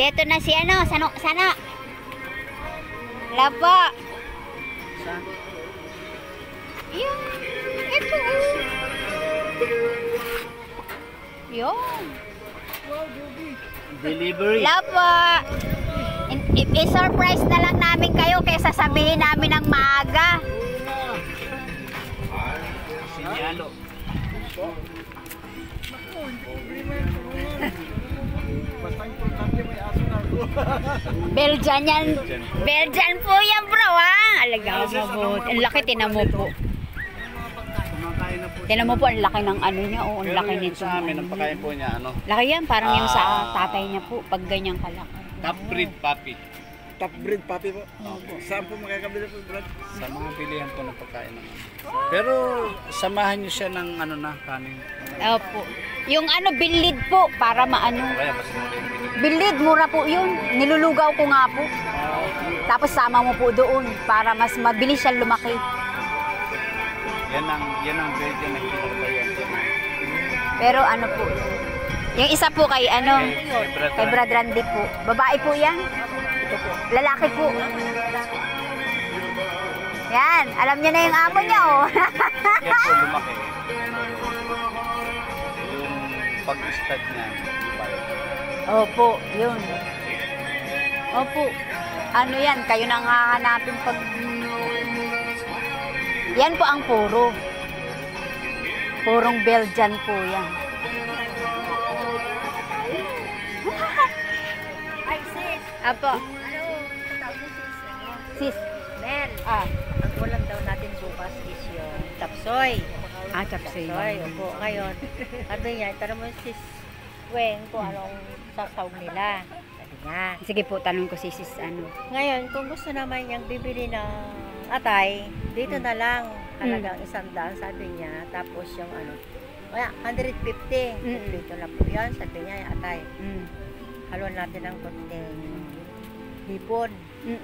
Dito na si ano, sana. Lapo. Yun. Ito. Yun. Delivery. Lapo. I-surprise na lang namin kayo kaysa sabihin namin ng maaga. Sinyalo. Belgian yan. Belgian po yan, bro, ha? Alaga mo po. Ang laki, tinan mo po. Tinan mo po, ang laki ng ano niya. Oh, ang laki nito. Sa amin, ang pagkain po niya, ano? Laki yan, parang yung sa tatay niya po. Pag ganyan kalaki. Top breed puppy. Top breed puppy po. Saan po makakabili po, Brad? Sa mga bilihan po ng pagkain ng ano. Pero samahan niyo siya ng ano na, kanin. Opo. Yung ano, bilid po, para maano. Kaya mas mura. Bilid, mura po yun. Nilulugaw ko nga po. Tapos sama mo po doon para mas mabilis siya lumaki. Yan ang Belgian na hindi ko kayo. Pero ano po, yung isa po kay ano, kay Brad Randy po. Babae po yan. Ito po. Lalaki po. Yan, alam niya na yung amo niya, oh. Yan po lumaki. Yung pag-start niya. Opo, yun. Opo. Ano yan, kayo nang hahanapin pag... Yan po ang puro. Purong Belgian po yan. Apo. Sis. Mel, Ah. ang ulam daw natin bukas is yung tapsoy. Chapsoy. Tapsoy, opo. Ngayon, sabi niya, tanong mo si Wen kung anong sasawag nila. Sabi niya. Sige po, tanong ko si sis ano. Ngayon, kung gusto naman niyang bibili ng atay, dito na lang. Halagang 100, sabi niya. Tapos yung ano, kaya 150. Dito na po yan, sabi niya, yung atay. Haluan natin ng konting hipon.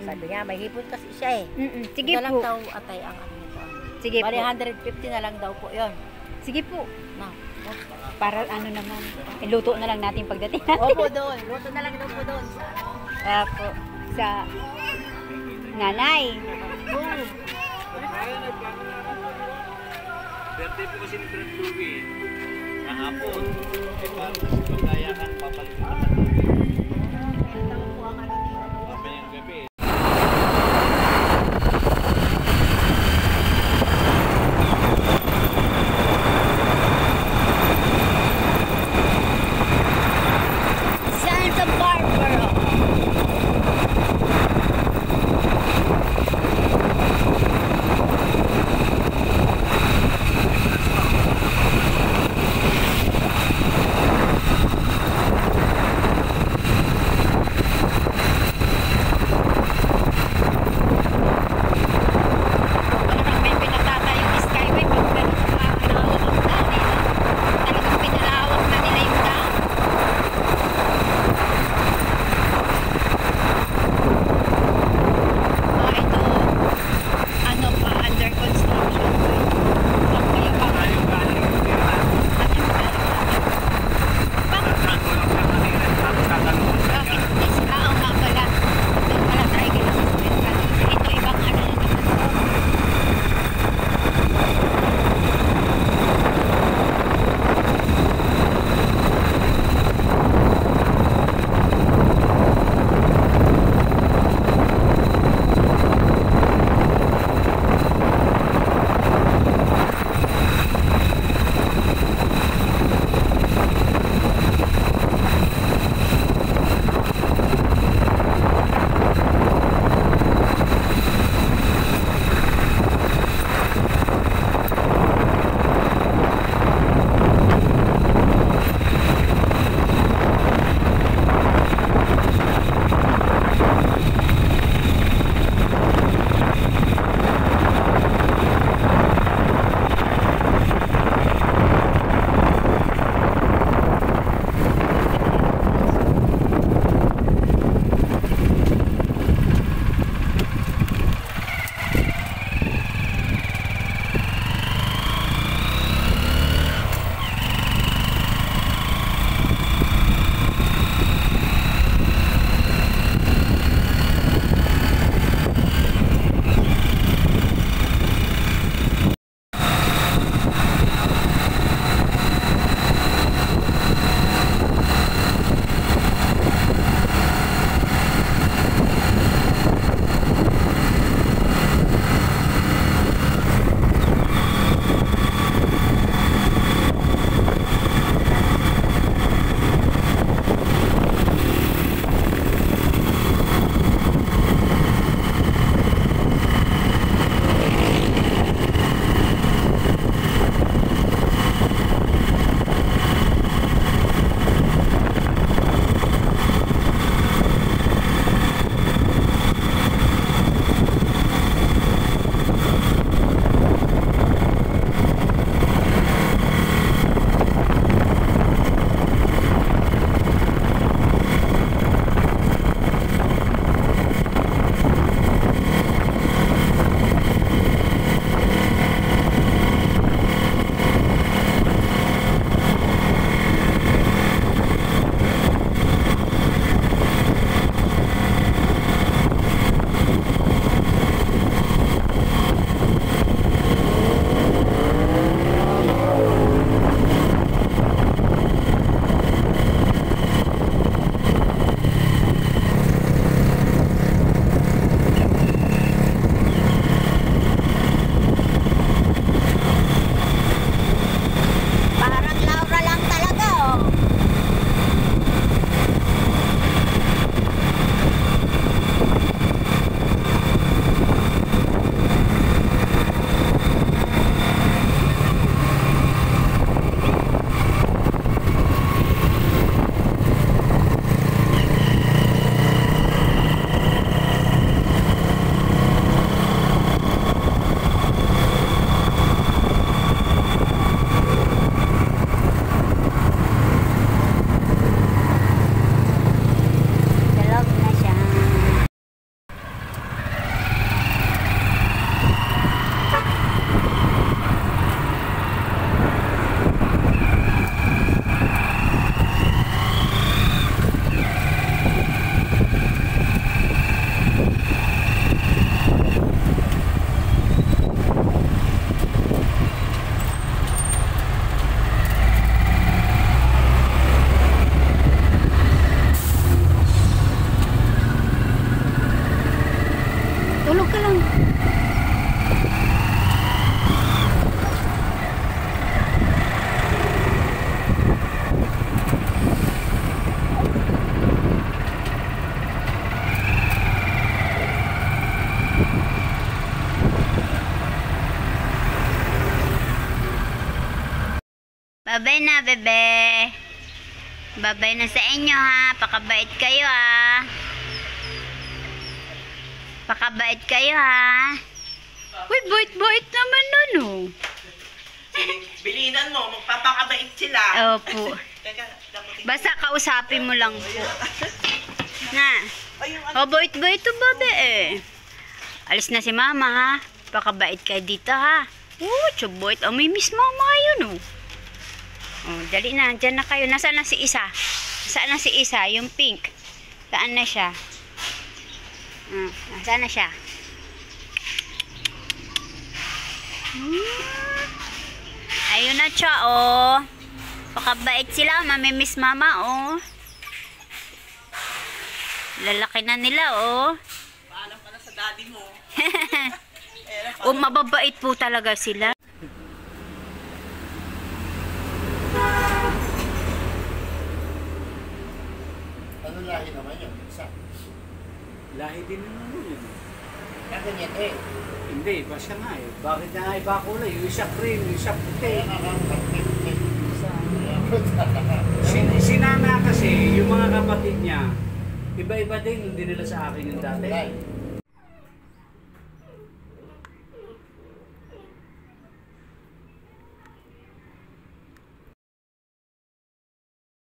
Sabi niya, may hipon kasi siya eh. Sige Ito lang po. daw atay ang ano nito. Sige Bali, po. 150 na lang daw po yon. Sige po. No. Para ano naman, iluto na lang natin pagdating natin. Opo doon. Luto na lang daw po doon. Apo. Sa nanay. Birthday po kasi ni Brad Louie. Kahapon. Eh, parang pagkayakan, papalik na mamayang gabi. Santa Barbara. Babay na, bebe. Babay na sa inyo, ha. Pakabait kayo, ha. Pakabait kayo, ha. Uy, bait-bait naman nun, oh. Bilinan mo, magpapakabait sila. Opo. Basta kausapin mo lang po. Na. Oh, bait-bait to, babe, eh. Alis na si mama, ha. Pakabait kayo dito, ha. Oh, chubait. Oh, may miss mama yun, oh. Oh, dali na. Diyan na kayo. Nasaan na si Isa? Nasaan na si Isa? Yung pink. Saan na siya? Nasaan na siya? Ayun na siya, oh. Pakabait sila. Mamimiss mama, oh. Lalaki na nila, oh. Paalam ka na sa daddy mo. Oh, mababait po talaga sila. Ano lahi naman yun? Isa. Lahi din naman yun. Kaganyan eh. Hindi, ba siya nga eh. Bakit nga iba kulay? Yung isa cream, yung isa puti. Sinana kasi, yung mga kapatid niya, iba-iba din, hindi nila sa akin yung dati.